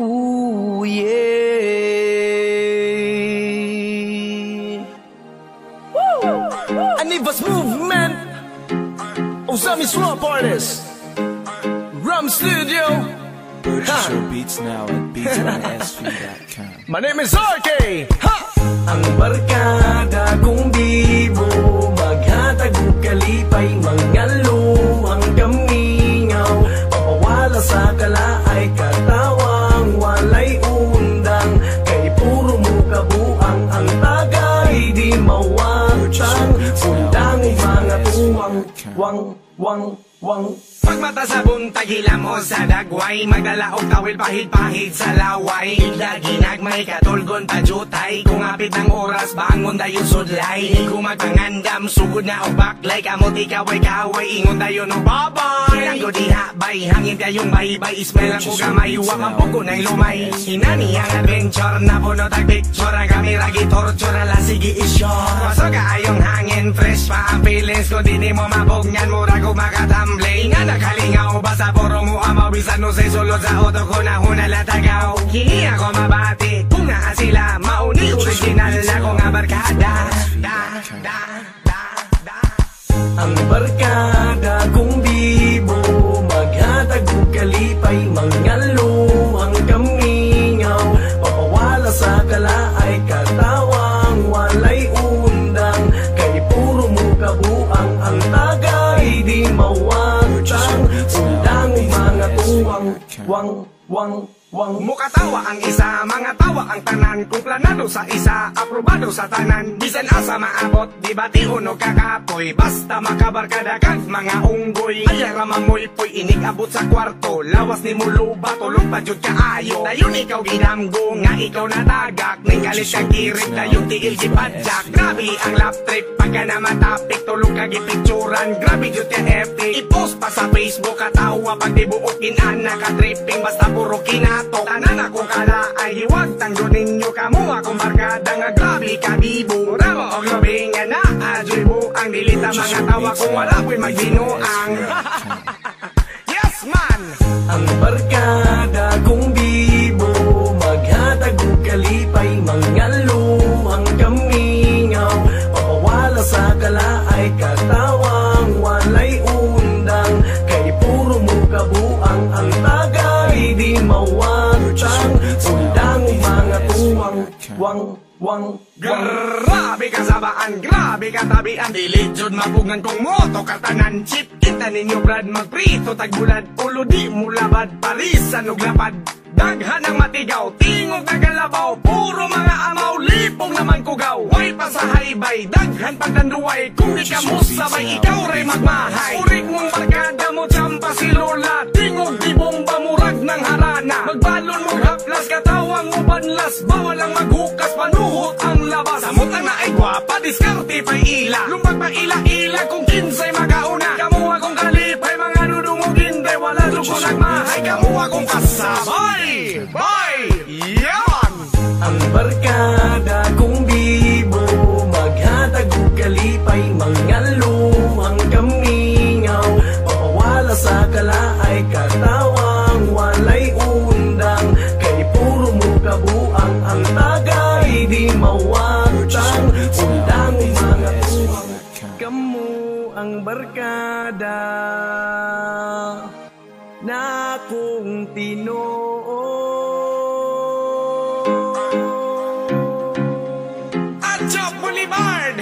Ooh, yeah. Woo! Anivas Movement. Osami Swamp Artist. Rum Studio. Purchase your beats now at beatsmysv.com. My name is RK. Ha! Ang barkada kong bibo, maghatag og kalipay, mangalo ang kamingaw, papawala sa kalaay, katawang walay undang, kay puro mo kabuang, ang tagay di mawatang, undang mga tuwang, wang. Pagmata sa buntag, hilam o sa dagway, magdala og tawil pahid-pahid sa laway. Lagi nagmay katulgon pajutay, kung apit ng oras bangon dayon sudlay. Kung magpangandam sugod na og baklay, kamot ikaway-kaway ingon dayon og babay. Nanggo diha bay, hangin kayong baybay, ismail ang kugamay, wakang poko ng lumay. Hinani ang adventure na puno tag picture, ang kamera gitorture ala sige isyon. Waso kaayong hangin, fresh pa ang feelings ko, di mo mabugnan mura ko makatamblay. Nakalingaw ba sa puro mo amaw, bisan no say sulod sa auto ko na hunalatagaw. Hingi ako mabati kung naa sila, mauni original na ko nga barkada. Ang barkada kong bibo, maghatag og kalipay, mangalo ang kamingaw, papawala sa kalaay, katawang walay undang, kay puro mo kabuang, ang tagay di mawatang, undang mga tuwang, wang. Mukatawa ang isa, mga tawa ang tanan. Kung planado sa isa, aprobado sa tanan. Bisan asa maabot, di ba di uno kakapoy, basta makabarkada kag mga unggoy. Ayara mamoy poy, inig abot sa kwarto, lawas ni muluba, tulog pa jud kaayo. Dayon ikaw ginamgo, nga ikaw natagak, ning galit kang kirig, dayon tiil si padjak. Grabe ang lap trip, pagka na matapik, tulog kag ipicturan. Grabe jud ka epic, i-post pa sa Facebook, katawa pag di buot kinana ka tripping, basta puro kinato. Tanan ako kala ay hiwag tanggo ninyo, kamo akong barkada nga grabe ka bibo. Ramo og labi nga na adyoy buang, dilita mga tawa kung wala ko'y magbinuang. Yes man! Ang barkada kong bibo, maghatag og kalipay, mangalo ang kamingaw, papawala sa kalaay, katawang walay undang, kay puro mo kabuang, ang tagay di mawatang, undang mga tuwang, wang. Grabe ka sabaan, grabe ka tabian, dili jud mapugngan kong moto katanan. Chip kita ninyo brad, magprito tagbulad, ulo di mulabad, parisan og lapad. Daghan ang matigaw, tingog nagalabaw, puro mga amaw, lipong naman kugaw. Way pa sa haybay, daghan pagdanduay, kung di ka mo sabay, ikaw ray magmahay. Urig mong barkada mo, tsampa si Lola, tingog di bomba, murag ng harana. Magbalon mo haplas, katawang mo banlas, bawal ang maghukas, panuhot ang labas. Samutang na ay gwapa, diskarte pa'y ila, lumbag pa ila-ila, kung kinsay magauna. Kamu akong kalipay, mga dudungog hinday, wala luko nagmahay, kamu akong kasabay. Bye! Yaman! Ang barkada kong bibo, maghatag og kalipay, mangalo ang kamingaw, papawala sa kalaay, katawang walay undang, kay puro mo kabuang, ang tagay di mawatang, undang mga tuwang, kamu ang barkada na kong Tinoo. At Boulevard!